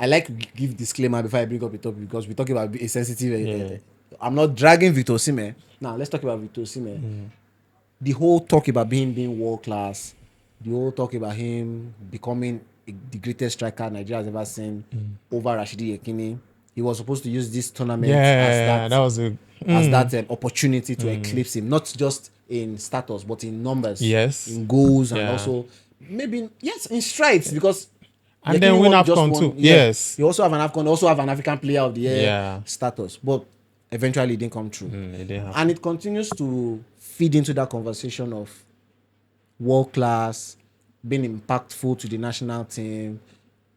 I like to give disclaimer before I bring up the topic because we're talking about a sensitive. I'm not dragging Victor Osimhen. Now let's talk about Victor Osimhen. The whole talk about being world class, the whole talk about him becoming the greatest striker Nigeria has ever seen over Rashidi Yekini. He was supposed to use this tournament as that opportunity to eclipse him, not just in status but in numbers, in goals, and also maybe in strides, because and Yekini then win AFCON too. Yes, he also have an AFCON, also have an African Player of the Year status, but eventually it didn't come true. It didn't happen. And it continues to feed into that conversation of world class, being impactful to the national team,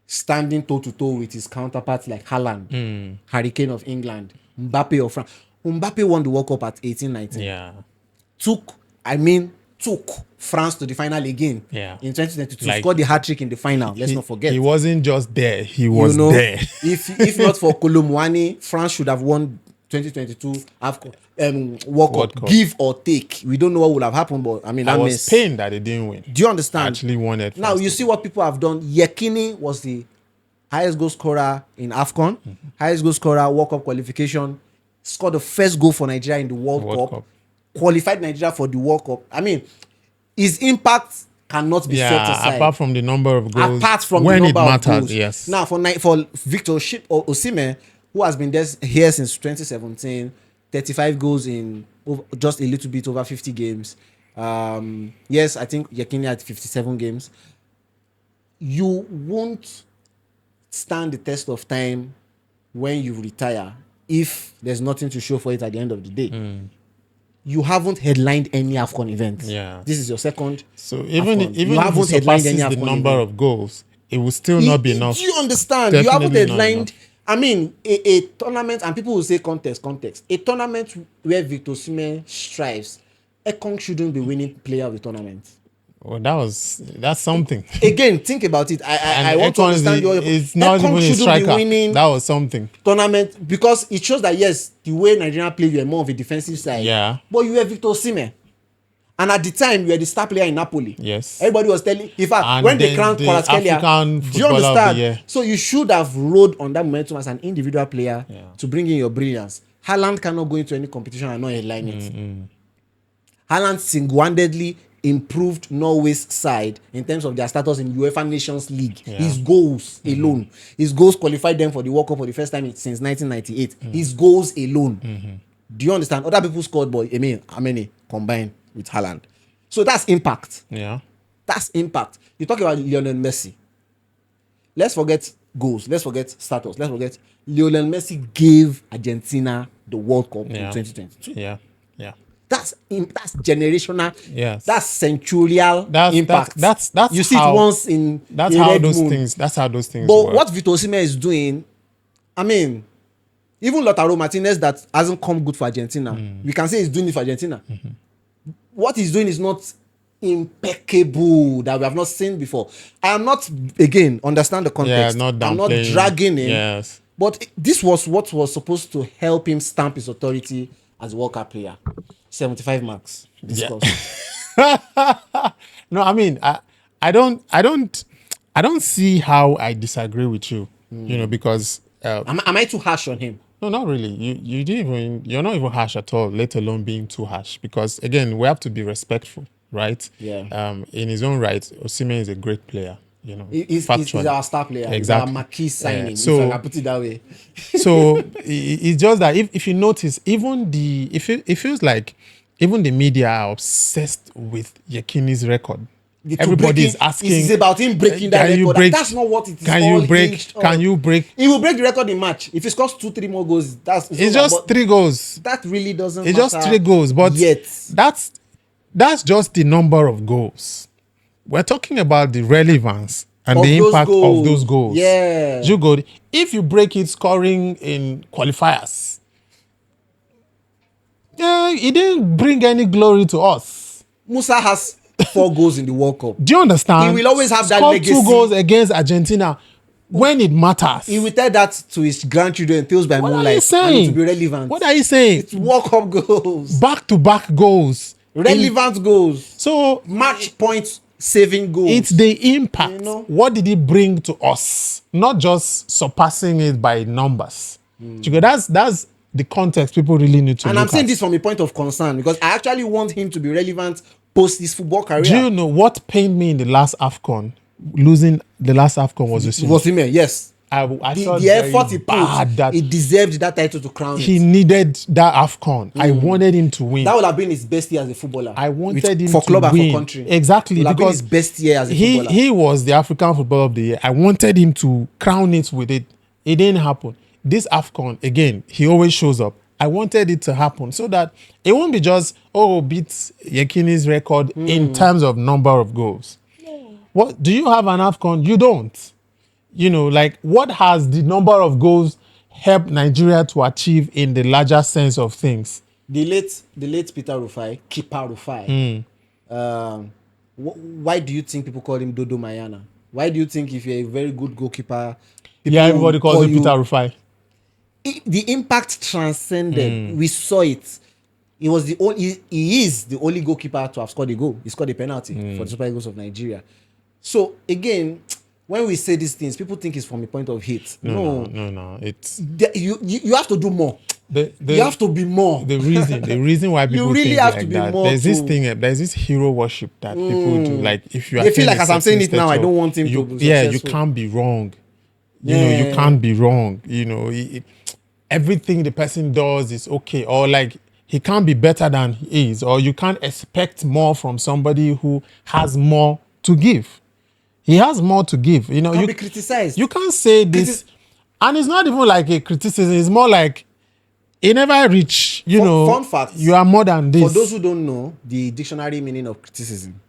standing toe to toe with his counterparts like Haaland, Hurricane of England, Mbappe of France. Mbappe won the World Cup at 18-19. Yeah. Took France to the final again in 2022. Scored the hat trick in the final. Let's not forget. He wasn't just there. He was there. If not for Kolomwani, France should have won 2022 World Cup. Give or take. We don't know what would have happened, but I mean, I was pained that they didn't win. Do you understand? Actually won it. Now you see what people have done. Yekini was the highest goal scorer in AFCON, highest goal scorer, World Cup qualification, scored the first goal for Nigeria in the World Cup, qualified Nigeria for the World Cup. I mean, his impact cannot be set aside. Apart from the number of goals. Apart from when the number it matters, of goals. yes. Now, for Victor Osimhen, who has been here since 2017, 35 goals in just a little bit over 50 games. Yes, I think Yekini had 57 games. You won't stand the test of time when you retire if there's nothing to show for it at the end of the day. You haven't headlined any AFCON event. Yeah. This is your second. So even if it surpasses the number of goals, it will still not be enough. Do you understand? Definitely you haven't headlined. I mean, a tournament, and people will say context. A tournament where Victor Osimhen strives, Ekong shouldn't be winning player of the tournament. Well, that's something. Again, think about it. I want to understand it's not Ekong even a striker. Be winning that was something. Tournament, because it shows that yes, the way Nigeria play, you are more of a defensive side. Yeah. But you were Victor Osimhen. And at the time, you were the star player in Napoli. Yes. Everybody was telling. In fact, when they crowned Kvaratskhelia, do you understand? So you should have rode on that momentum as an individual player to bring in your brilliance. Haaland cannot go into any competition and not headline it. Haaland single-handedly improved Norway's side in terms of their status in UEFA Nations League. His goals alone. His goals qualified them for the World Cup for the first time since 1998. His goals alone. Do you understand? Other people scored, but how many combined with Haaland? So that's impact. Yeah. That's impact. You talk about Lionel Messi. Let's forget goals. Let's forget status. Let's forget Lionel Messi gave Argentina the World Cup in 2022. Yeah. That's generational. Yes. That's centurial impact. That's you see it once in. That's in how Red those Moon. things. That's how those things. But work. what Victor Osimhen is doing, I mean, even Lautaro Martinez that hasn't come good for Argentina, we can say he's doing it for Argentina. What he's doing is not impeccable that we have not seen before. I am not, again, understand the context. I'm not dragging him. Yes. But this was what was supposed to help him stamp his authority as a World Cup player. 75 marks. No, I mean, I don't see how I disagree with you. You know, because am I too harsh on him? No, not really. You're not even harsh at all, let alone being too harsh. Because again, we have to be respectful, right? Yeah. In his own right, Osimhen is a great player. You know, he's our star player. Exactly. He's our marquee signing. So, if I can put it that way. So it's just that if you notice, it feels like even the media are obsessed with Yekini's record. Everybody is asking. It's about him breaking that record. That's not what it is. Can you break? He will break the record in March. If he scores 2-3 more goals, it's just 3 goals. That really doesn't matter. It's just 3 goals, but yet that's just the number of goals. We're talking about the relevance and the impact of those goals. Yeah. If you break it scoring in qualifiers, it didn't bring any glory to us. Musa has 4 goals in the World Cup. Do you understand? He will always have that legacy. 2 goals against Argentina when it matters. He will tell that to his grandchildren, Tales by Moonlight. And it will be relevant. What are you saying? It's World Cup goals. Back-to-back goals. Relevant goals. So match points saving goals. It's the impact. What did he bring to us? Not just surpassing it by numbers. That's the context people really need to. And I'm saying this from a point of concern because I actually want him to be relevant post his football career. Do you know what pained me in the last AFCON? Losing the last AFCON was Osimhen, yes. I the effort he put, he deserved that title to crown he needed that AFCON. I wanted him to win. That would have been his best year as a footballer. I wanted him for to club win. And for country. Exactly. It would have been his best year as a footballer. He was the African Footballer of the Year. I wanted him to crown it with it. It didn't happen. This AFCON, again, he always shows up. I wanted it to happen so that it won't be just, beat Yekini's record in terms of number of goals. What do you have an AFCON? You don't. What has the number of goals helped Nigeria to achieve in the larger sense of things? The late Peter Rufai, Keeper Rufai. Why do you think people call him Dodo Mayana? Why do you think if you're a very good goalkeeper, everybody calls him Peter Rufai? The impact transcended. We saw it. He is the only goalkeeper to have scored a goal. He scored a penalty for the Super Eagles of Nigeria. So again, when we say these things, people think it's from a point of hate. No. It's you have to do more. You have to be more. The reason why people you really think have like to be that. more. There's this hero worship that people do. Like if you, they feel like as I'm saying it now, I don't want him to be successful. You can't be wrong. You can't be wrong. Everything the person does is okay, or like he can't be better than he is, or you can't expect more from somebody who has more to give. He has more to give. You can't be criticized. You can't say this, and it's not even like a criticism. It's more like it never reach. Fun fact: you are more than this. For those who don't know the dictionary meaning of criticism,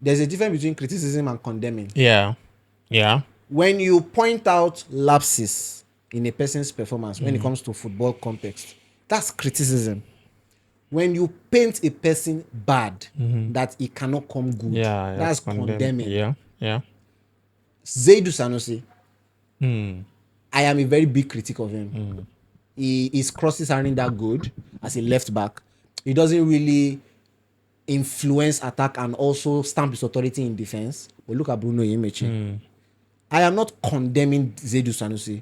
there's a difference between criticism and condemning. Yeah. When you point out lapses in a person's performance, when it comes to football context, that's criticism. When you paint a person bad, that he cannot come good, that's condemning. Yeah. Seydou Sanusi, I am a very big critic of him. His crosses aren't that good as a left back. He doesn't really influence attack and also stamp his authority in defense. But look at Bruno Yemechi. I am not condemning Seydou Sanusi.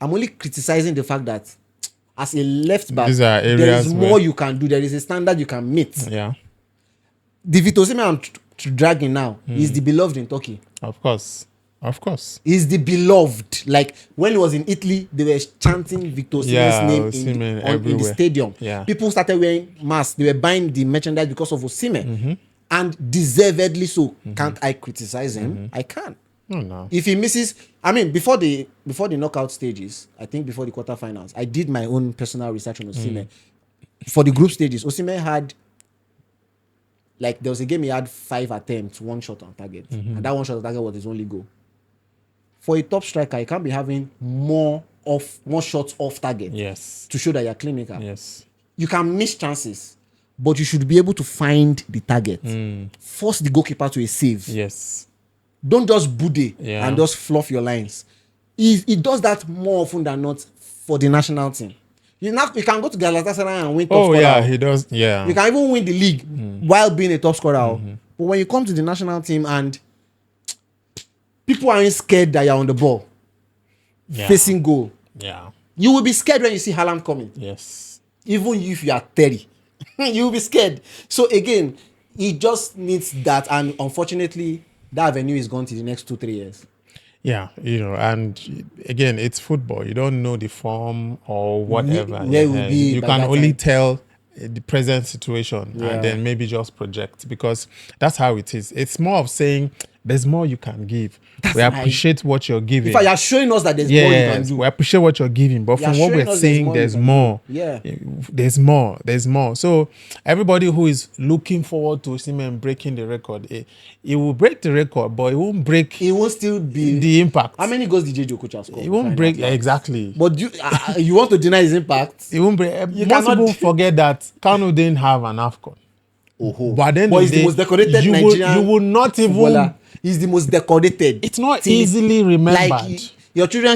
I'm only criticizing the fact that as a left back, there is more you can do. There is a standard you can meet. Yeah. The Victor Osimhen I'm dragging now is the beloved in Turkey. Of course. He's the beloved. Like when he was in Italy, they were chanting Victor Osimhen's name in the stadium. Yeah. People started wearing masks. They were buying the merchandise because of Osimhen. And deservedly so. Can't I criticize him? I can. No. If he misses, before the knockout stages, I think before the quarterfinals, I did my own personal research on Osimhen. For the group stages, Osimhen had, there was a game he had 5 attempts, 1 shot on target. And that 1 shot on target was his only goal. For a top striker, you can't be having more shots off target. Yes. To show that you're clinical. Yes. You can miss chances, but you should be able to find the target. Force the goalkeeper to a save. Yes. Don't just bude and just fluff your lines. He does that more often than not for the national team. You can go to Galatasaray and win top scorer. Oh, yeah, he does. Yeah. You can even win the league while being a top scorer. But when you come to the national team and people aren't scared that you're on the ball, facing goal, you will be scared when you see Haaland coming. Yes. Even if you are 30, you will be scared. So again, he just needs that. And unfortunately, that avenue is gone to the next 2-3 years. Yeah, and again, it's football. You don't know the form or whatever. Where will be you can only tell the present situation and then maybe just project, because that's how it is. It's more of saying there's more you can give. We appreciate what you're giving. In fact, you're showing us that there's more you can do. We appreciate what you're giving, but from what we're saying, there's more. Yeah. There's more. So everybody who is looking forward to Osimhen breaking the record, it will break the record, but it won't break. It will still be the impact. How many goals did J.J. Okocha score? It won't break exactly. But you want to deny his impact? It won't break. Most people forget that Kanu didn't have an AFCON. But then he's the most decorated Nigerian. You will not even. He's the most decorated. It's not easily remembered. Like your children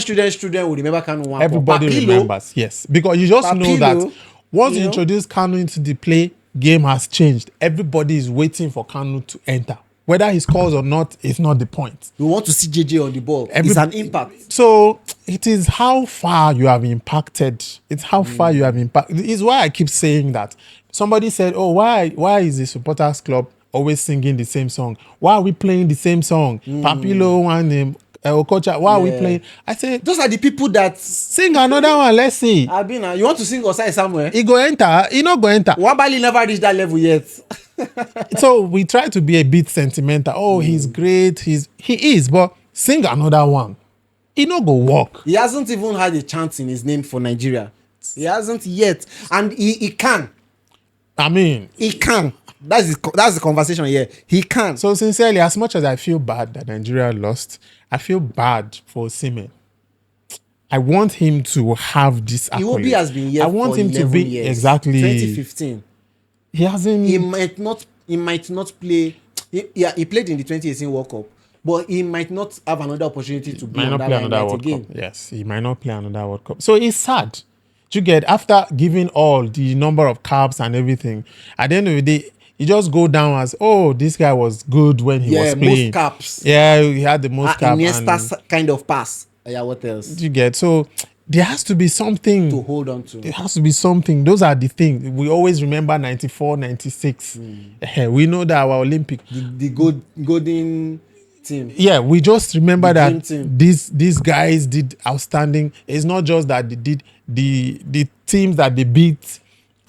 will remember Kanu one. Everybody remembers, yes, because you just know that once you introduce Kanu into the play, game has changed. Everybody is waiting for Kanu to enter. whether he scores or not is not the point. We want to see JJ on the ball. It's an impact. So it is how far you have impacted. It's how far you have impacted. It's why I keep saying that. Somebody said, "Oh, why is the supporters club always singing the same song? Why are we playing the same song? Pampilo and Okocha, why are we playing?" I said, those are the people that sing another one. Let's see. Abina, you want to sing Osai somewhere? He go enter. He not go enter. Wabali never reached that level yet. So we try to be a bit sentimental. Oh, he's great. He is, but sing another one. He not go walk. He hasn't even had a chance in his name for Nigeria. He hasn't yet, and he can. I mean, he can. That's the conversation here. He can. So sincerely, as much as I feel bad that Nigeria lost, I feel bad for Osimhen. I want him to have this accolade. Iwobi has been here. I want for him to be years. exactly 2015. He hasn't. He might not play. He played in the 2018 World Cup, but he might not have another opportunity to be on that limelight again. Cup. Yes, he might not play another World Cup. So it's sad. You get, after giving all the number of caps and everything, at the end of the day, you just go down as, oh, this guy was good when he was playing. Most caps. Yeah, he had the most caps. Iniesta kind of pass. Yeah, what else? You get, so there has to be something to hold on to. There has to be something. Those are the things. We always remember 94, 96. We know that our Olympic. The golden team. Yeah, we just remember that team. these guys did outstanding. It's not just that they did the teams that they beat.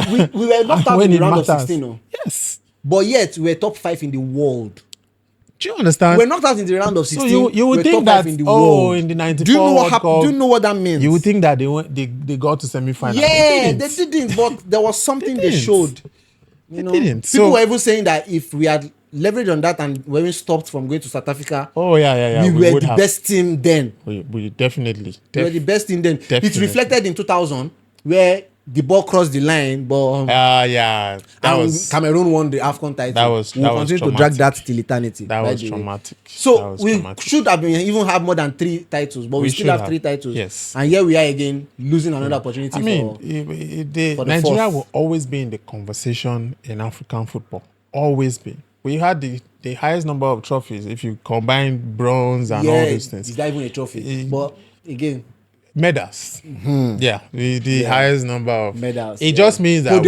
We were knocked out in the round matters. of 16. No? Yes. But yet we were top 5 in the world. Do you understand? We were knocked out in the round of 16. So you would think that in the 94 do you know what World Cup, do you know what that means? You would think that they got to semi-final. Yeah, they didn't, but there was something they showed. They didn't. People were even saying that if we had leveraged on that and we stopped from going to South Africa, we were the best team then. We definitely. We were the best team then. Definitely. It reflected in 2000 where the ball crossed the line, but Cameroon won the AFCON title. We'll continue to drag that till eternity. That was traumatic. So we should have even have more than 3 titles, but we still have 3 titles. Yes. And here we are again losing another opportunity. For Nigeria will always be in the conversation in African football. Always be. We had the highest number of trophies if you combine bronze and all those things. It's not even a trophy, but again. Medals. Yeah, the highest number of medals. It just means that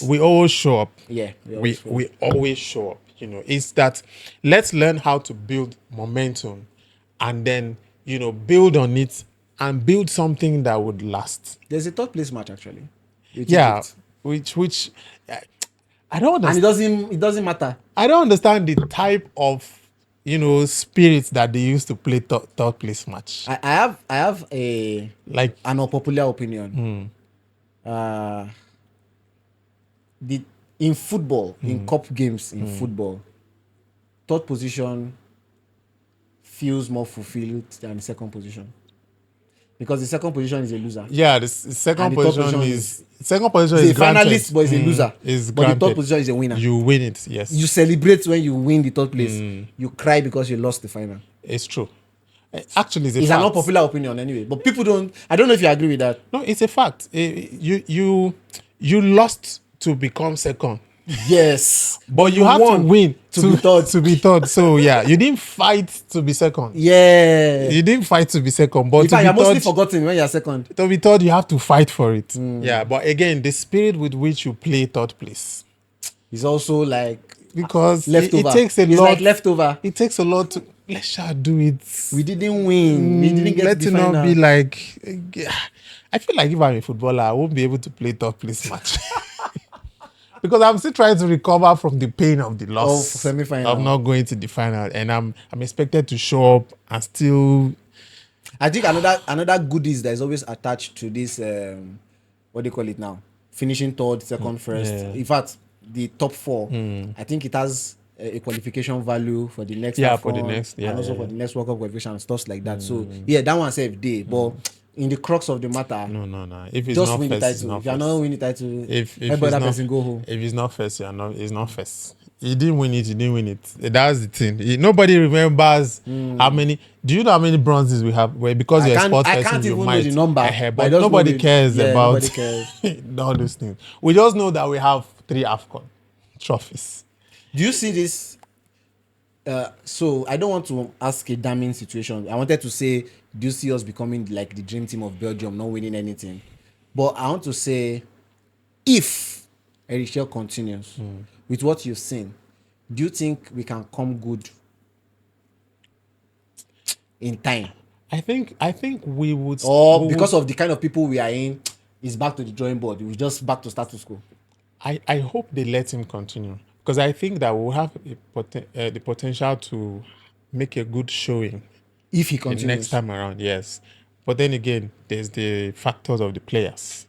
we always show up. Yeah, we always show up. You know, it's that let's learn how to build momentum and then, build on it and build something that would last. There's a third place match actually. Which I don't understand. And it doesn't matter. I don't understand the type of spirits that they used to play third place match. I have an unpopular opinion. In football, in cup games, in football, third position feels more fulfilled than the second position. Because the second position is a loser. Yeah, the second position is a finalist, but it's a loser. But the third position is a winner. You win it, yes. You celebrate when you win the third place. You cry because you lost the final. It's true. Actually, it's an unpopular opinion anyway. But people don't. I don't know if you agree with that. No, it's a fact. You lost to become second. Yes, but you have to win to be third. To be third. So yeah, you didn't fight to be second. Yeah, you didn't fight to be second. But you're mostly forgotten when you're second. To be third, you have to fight for it. Yeah, but again, the spirit with which you play third place is also because leftover. It takes a lot. Like leftover. It takes a lot to. Let's just do it. We didn't win. We didn't get the final. Let it not be like. I feel like if I'm a footballer, I won't be able to play third place match. Because I'm still trying to recover from the pain of the loss semi-final. Of not going to the final, and I'm expected to show up and still. I think another goodies that is always attached to this. What do you call it now? Finishing third, second, first. Yeah. In fact, the top 4. I think it has a qualification value for the next. For the next. Yeah, and also for the next World Cup qualification and stuff like that. So that one safe day, but. In the crux of the matter, no. If it's just not win first, the title. If you're not winning the title, if every other person go home. If it's not first, it's not first. You didn't win it. That's the thing. Nobody remembers how many. Do you know how many bronzes we have? Well, because you're a sports person, I can't even know the number. But nobody cares about nobody cares. all those things. We just know that we have 3 AFCON trophies. Do you see this? So I don't want to ask a damning situation. I wanted to say, do you see us becoming like the dream team of Belgium, not winning anything? But I want to say, if Erichel continues with what you've seen, do you think we can come good in time? I think we would. Or because of the kind of people we are in, it's back to the drawing board. We're just back to status quo. I hope they let him continue, because I think that we'll have the potential to make a good showing If he the continues. next time around. Yes, but then again, there's the factors of the players.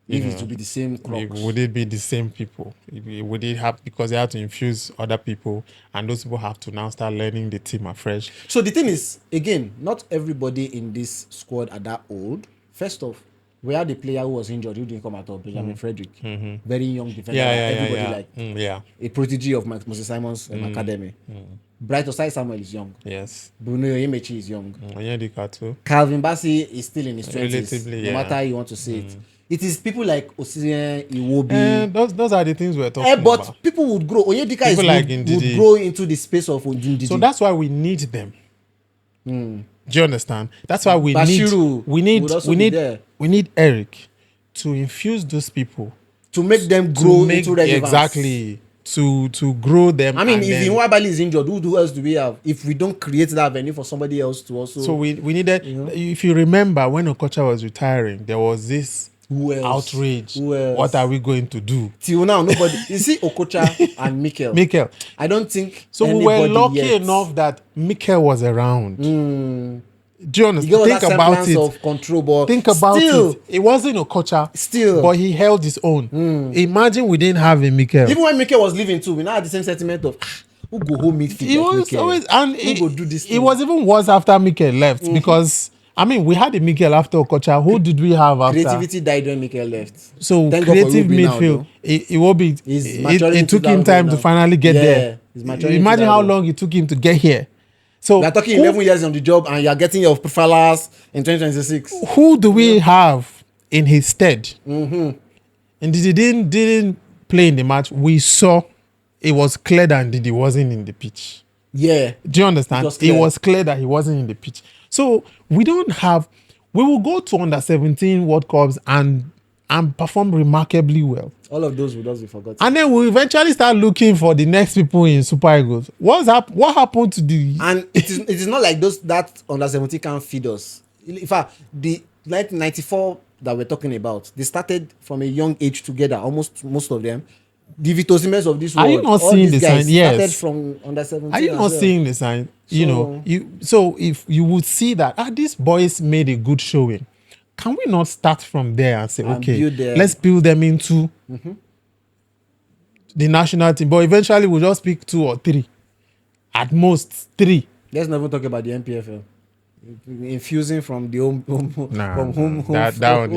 If it will be the same crux. Would it be the same people? Would it have, because they have to infuse other people, and those people have to now start learning the team afresh? So the thing is, again, not everybody in this squad are that old. First off, we had a player who was injured who didn't come at all, Benjamin Frederick. Very young defender. A prodigy of Moses Simon's academy. Bright Osai Samuel is young. Yes. Bruno Yemechi is young. Onyedika too. Calvin Bassey is still in his 20s. Relatively, no matter how you want to say it. It is people like Osimhen, Iwobi. Those are the things we're talking but about. People would grow. Onyedika would grow into the space of Ndidi. So that's why we need them. Do you understand? That's why we need Eric to infuse those people, to make them grow into relevance. Exactly. To grow them. I mean, if Nwabali is injured, who else do we have? If we don't create that venue for somebody else to also. So we needed. If you remember, when Okocha was retiring, there was this outrage. What are we going to do? Till now, nobody. You see Okocha and Mikel. I don't think. So we were lucky enough that Mikel was around. Do you understand? Think about it. Of control, but think about it. It wasn't Okocha, but he held his own. Imagine we didn't have a Mikel. Even when Mikel was leaving too, we now had the same sentiment of who go home midfield. He was always, and who go do this. It was even worse after Mikel left because. I mean, we had a Mikel after Okocha. Who did we have after? Creativity died when Mikel left. So creative midfield, it will be. It took him time to finally get there. Imagine how long it took him to get here. So we are talking 11 years on the job, and you are getting your profiles in 2026. Who do we have in his stead? And he didn't play in the match. We saw it was clear that Ndidi wasn't in the pitch. Yeah. Do you understand? It was clear that he wasn't in the pitch. So we will go to under 17 World Cups and perform remarkably well. All of those will just be forgotten. And then we'll eventually start looking for the next people in Super Eagles. What happened to the... And it is not like that under 17 can feed us. In fact, the 1994 that we're talking about, they started from a young age together, almost most of them. The Victor Osimhen of this world. Are you not seeing the sign? Yes. Started from under 17. Are you not seeing the sign? So if you would see that these boys made a good showing, can we not start from there and say, let's build them into the national team? But eventually we'll just pick 2 or 3, at most 3. Let's not even talk about the NPFL. Infusing from the home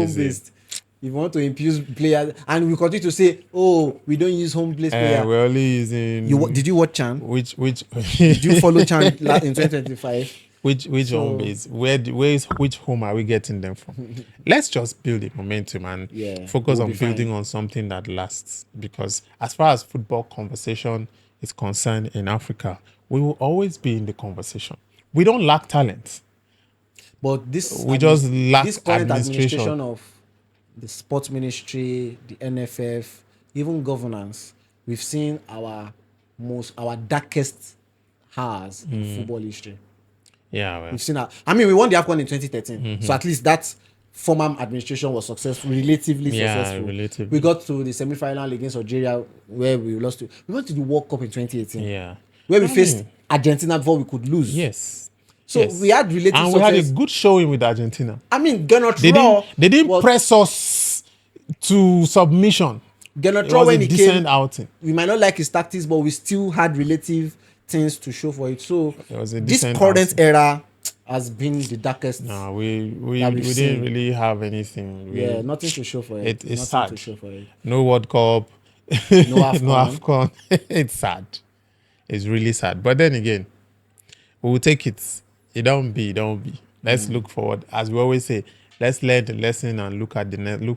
based. If you want to infuse players, and we continue to say, we don't use home based players. We're only using. Did you watch Chan? Which? Did you follow Chan in 2025? Which home base? Which home are we getting them from? Let's just build the momentum and focus on building on something that lasts. Because as far as football conversation is concerned in Africa, we will always be in the conversation. We don't lack talent, but we just lack this current administration of the sports ministry, the NFF, even governance. We've seen our darkest hours in football history. Yeah, well. We've seen we won the AFCON in 2013, so at least that former administration was relatively successful. Relatively. We got to the semi-final against Algeria where we lost to. We went to the World Cup in 2018. Where we faced Argentina before we could lose. Yes. So we had relative success. We had a good showing with Argentina. They didn't press us to submission. Gernot Rohr, when he came, outing. We might not like his tactics, but we still had relative things to show for it. So this current era has been the darkest. No, we didn't really have anything. Nothing to show for it. It's sad. To show for it. No World Cup. No AFCON. It's sad. It's really sad. But then again, we will take it. It don't be. Let's look forward. As we always say, let's learn the lesson and look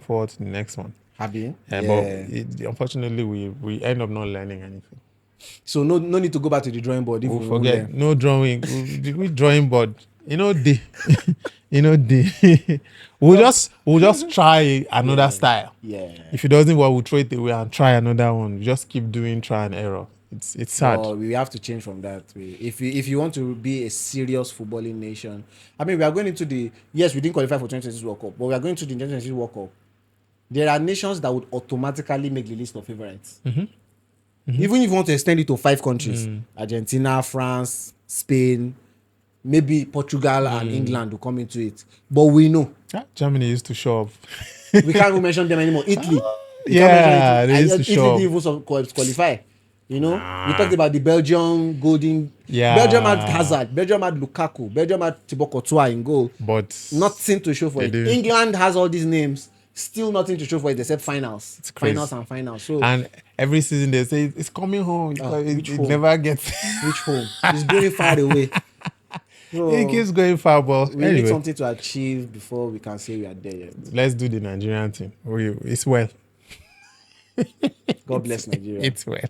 forward to the next one. Happy? But unfortunately, we end up not learning anything. So no need to go back to the drawing board. We'll forget. No drawing. We drawing board. Day. Day. we'll just try another style. Yeah. If it doesn't work, we'll throw it away and try another one. We just keep doing try and error. It's sad. Well, we have to change from that. If you want to be a serious footballing nation, I mean, we are going into we didn't qualify for 2026 World Cup, but we are going to the 2026 World Cup. There are nations that would automatically make the list of favorites. Even if you want to extend it to 5 countries, Argentina, France, Spain, maybe Portugal and England will come into it. But we know. Germany used to show up. We can't even mention them anymore. Italy. They used to show up. Italy didn't even qualify. We talked about the Belgium golden. Yeah. Belgium had Hazard. Belgium had Lukaku. Belgium had Thibaut Courtois in goal. But nothing to show for it. England has all these names. Still nothing to show for it except finals. It's crazy. Finals and finals. So, and every season they say it's coming home. It never gets. Which home? It's going far away. So, it keeps going far, but we need something to achieve before we can say we are there yet. Let's do the Nigerian thing. It's well. God bless Nigeria. It's well.